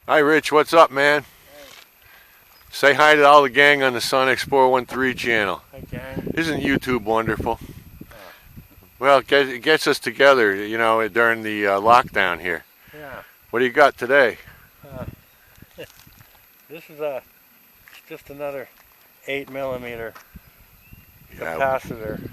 Hi Rich, what's up, man? Hey. Say hi to all the gang on the Sonics 413 channel. Hi, gang. Isn't YouTube wonderful? Well, it gets us together, you know, during the lockdown here. Yeah. What do you got today? This is just another 8mm Yeah, capacitor.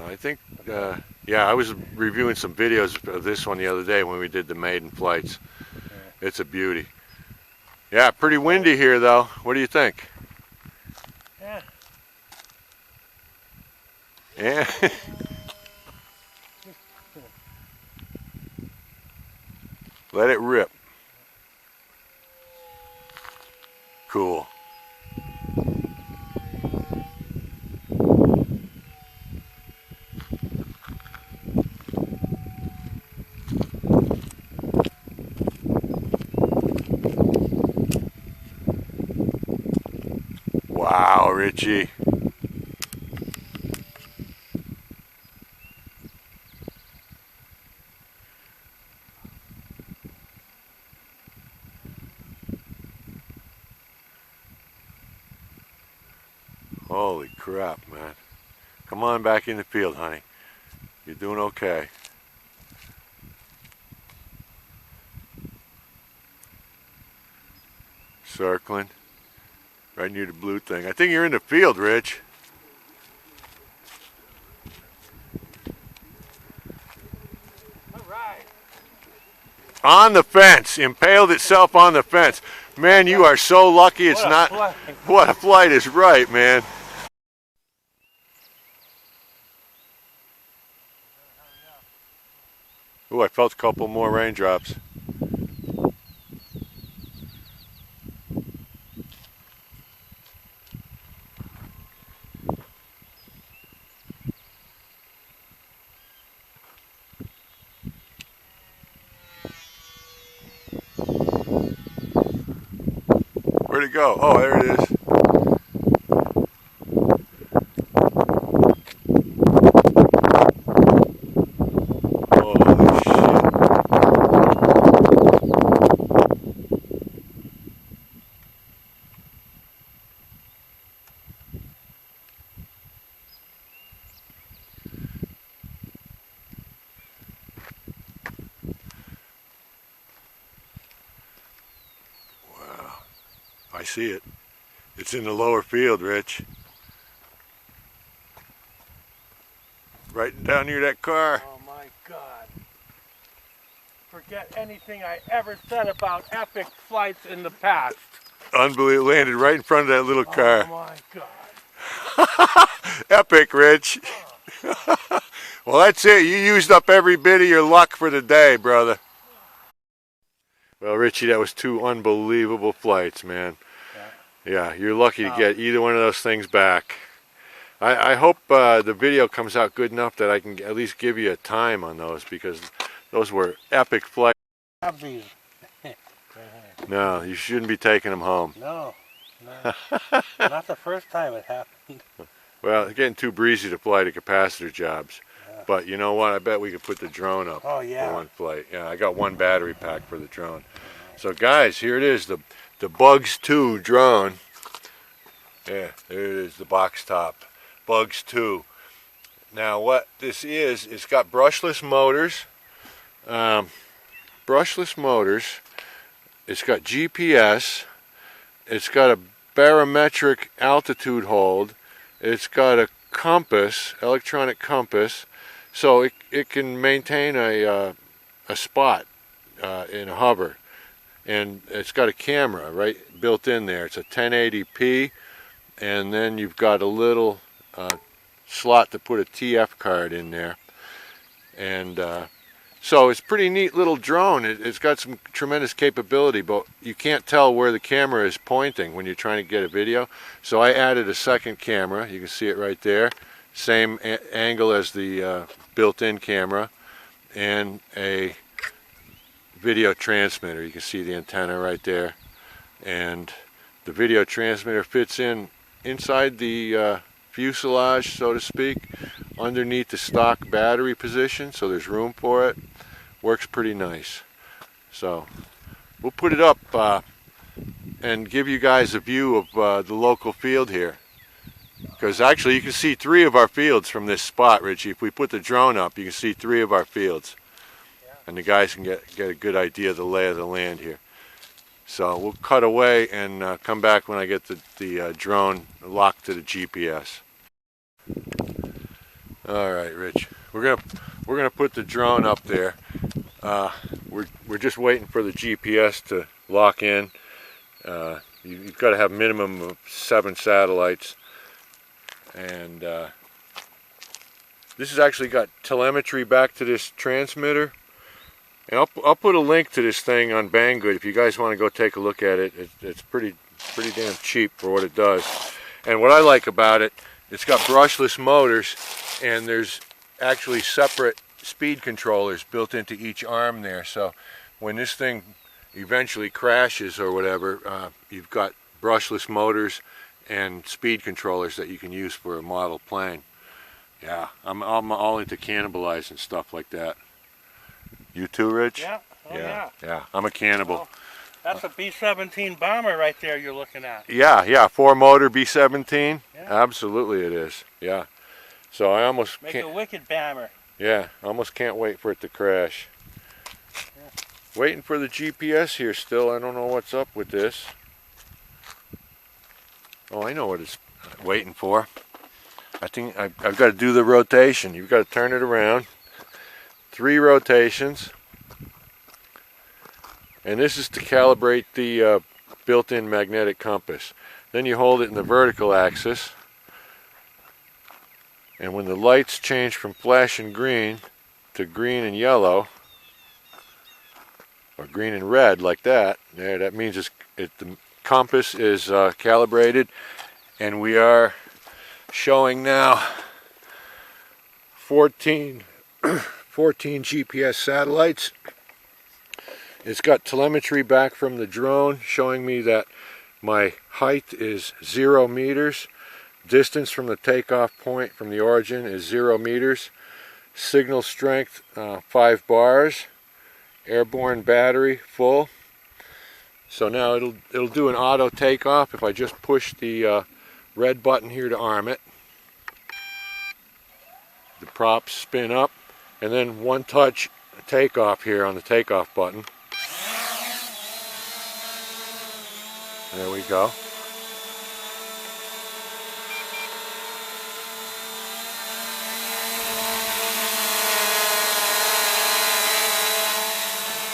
I think, yeah, I was reviewing some videos of this one the other day when we did the maiden flights. Yeah. It's a beauty. Yeah, pretty windy here though. What do you think? Yeah. Yeah. Let it rip. Cool. Wow, Richie. Holy crap, man. Come on back in the field, honey. You're doing okay. Circling. Right near the blue thing. I think you're in the field, Rich. All right. On the fence. Impaled itself on the fence. Man, you are so lucky it's not. What a flight is right, man. Ooh, I felt a couple more raindrops. Where'd it go? Oh, there it is. Holy shit. Wow. I see it. It's in the lower field, Rich. Right down near that car. Oh my God. Forget anything I ever said about epic flights in the past. Unbelievable. Landed right in front of that little car. Oh my God. Epic, Rich. Well, that's it. You used up every bit of your luck for the day, brother. Well, Richie, that was two unbelievable flights, man. Yeah, you're lucky to get either one of those things back. I hope the video comes out good enough that I can at least give you a time on those, because those were epic flights. Have these. No, you shouldn't be taking them home. No. Not the first time it happened. Well, it's getting too breezy to fly to capacitor jobs. Yeah. But you know what? I bet we could put the drone up Oh, yeah. for one flight. Yeah, I got one battery pack for the drone. So guys, here it is, the Bugs 2 drone. Yeah, there it is, the box top. Bugs 2. Now what this is, it's got brushless motors. Brushless motors. It's got GPS. It's got a barometric altitude hold. It's got a compass, electronic compass, so it can maintain a spot in a hover. And it's got a camera right built in there. It's a 1080p, and then you've got a little slot to put a TF card in there. And so it's a pretty neat little drone. It's got some tremendous capability, but you can't tell where the camera is pointing when you're trying to get a video. So I added a second camera. You can see it right there. Same angle as the built-in camera, and a video transmitter. You can see the antenna right there. And the video transmitter fits inside the fuselage, so to speak, underneath the stock battery position, so there's room for it. Works pretty nice. So we'll put it up and give you guys a view of the local field here. Because actually you can see 3 of our fields from this spot, Richie. If we put the drone up, you can see 3 of our fields. And the guys can get a good idea of the lay of the land here. So we'll cut away and come back when I get the drone locked to the GPS. All right, Rich. We're gonna put the drone up there. We're just waiting for the GPS to lock in. You've got to have minimum of 7 satellites, and this has actually got telemetry back to this transmitter. And I'll put a link to this thing on Banggood if you guys want to go take a look at it. It's pretty damn cheap for what it does. And what I like about it, it's got brushless motors, and there's actually separate speed controllers built into each arm there. So when this thing eventually crashes or whatever, you've got brushless motors and speed controllers that you can use for a model plane. Yeah, I'm all into cannibalizing stuff like that. You too, Rich? Yeah. Oh, yeah. Yeah, I'm a cannibal. Oh, that's a B-17 bomber right there you're looking at. Yeah, 4-motor B-17. Yeah. Absolutely it is. Yeah. So I almost Make can't. a wicked bomber. Yeah, I almost can't wait for it to crash. Yeah. Waiting for the GPS here still. I don't know what's up with this. Oh, I know what it's waiting for. I think I've got to do the rotation. You've got to turn it around. 3 rotations. And this is to calibrate the built-in magnetic compass. Then you hold it in the vertical axis. And when the lights change from flashing green to green and yellow, or green and red like that, there, that means the compass is calibrated, and we are showing now 14 GPS satellites. It's got telemetry back from the drone showing me that my height is 0 meters. Distance from the takeoff point from the origin is 0 meters. Signal strength 5 bars. Airborne battery full. So now it'll do an auto takeoff if I just push the red button here to arm it. The props spin up, and then one touch takeoff here on the takeoff button. There we go.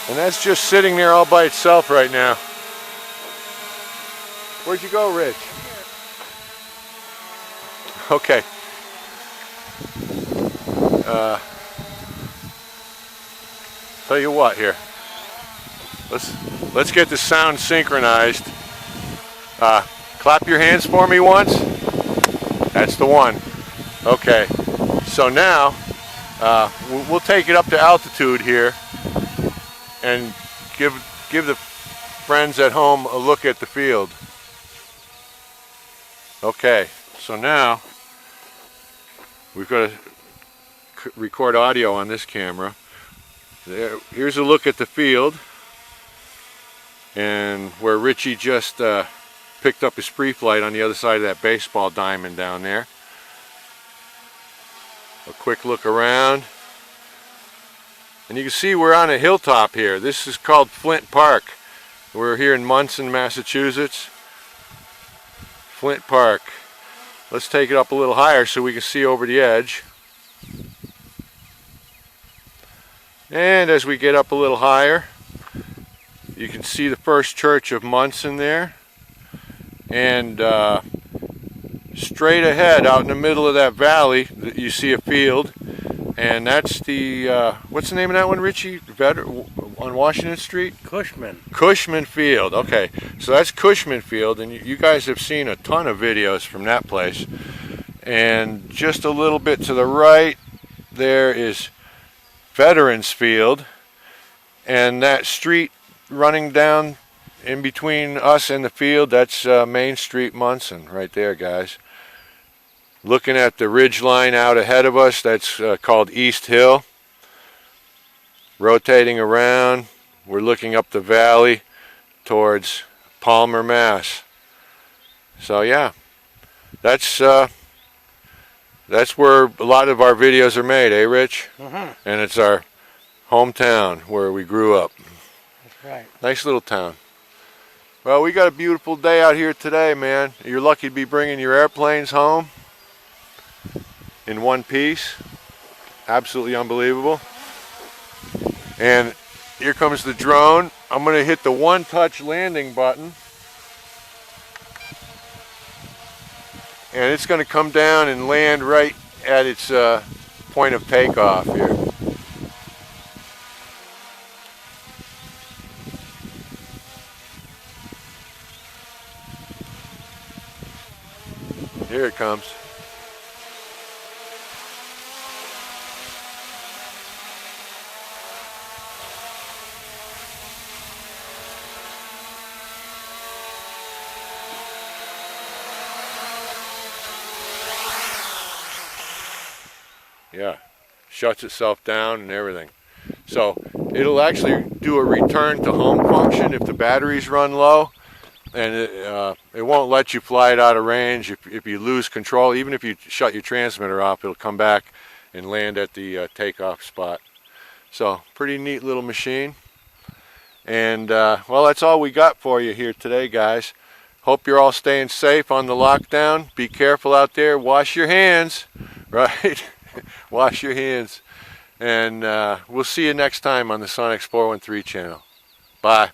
And that's just sitting there all by itself right now. Where'd you go, Rich? Okay. Tell you what here. Let's get the sound synchronized. Clap your hands for me once. That's the one. Okay. So now we'll take it up to altitude here and give the friends at home a look at the field. Okay. So now we've got to record audio on this camera. Here's a look at the field, and where Richie just picked up his pre-flight on the other side of that baseball diamond down there. A quick look around, and you can see we're on a hilltop here. This is called Flint Park. We're here in Monson, Massachusetts. Flint Park. Let's take it up a little higher so we can see over the edge. And as we get up a little higher, you can see the first church of Monson there. And straight ahead, out in the middle of that valley, you see a field. And that's the, what's the name of that one, Richie? On Washington Street? Cushman. Cushman Field. Okay, so that's Cushman Field, and you guys have seen a ton of videos from that place. And just a little bit to the right, there is Veterans Field, and that street running down in between us and the field, that's Main Street, Monson, right there, guys. Looking at the ridge line out ahead of us, that's called East Hill. Rotating around, we're looking up the valley. towards Palmer, Mass. So yeah, that's where a lot of our videos are made, eh, Rich? Mm-hmm. And it's our hometown where we grew up. That's right. Nice little town. Well, we got a beautiful day out here today, man. You're lucky to be bringing your airplanes home in one piece. Absolutely unbelievable. And here comes the drone. I'm going to hit the one-touch landing button. And it's going to come down and land right at its point of takeoff here. Here it comes. Yeah, shuts itself down and everything. So it'll actually do a return to home function if the batteries run low, and it won't let you fly it out of range if you lose control. Even if you shut your transmitter off, it'll come back and land at the takeoff spot. So pretty neat little machine. And well, that's all we got for you here today, guys. Hope you're all staying safe on the lockdown. Be careful out there. Wash your hands, right? Wash your hands. And we'll see you next time on the Sonics 413 channel. Bye.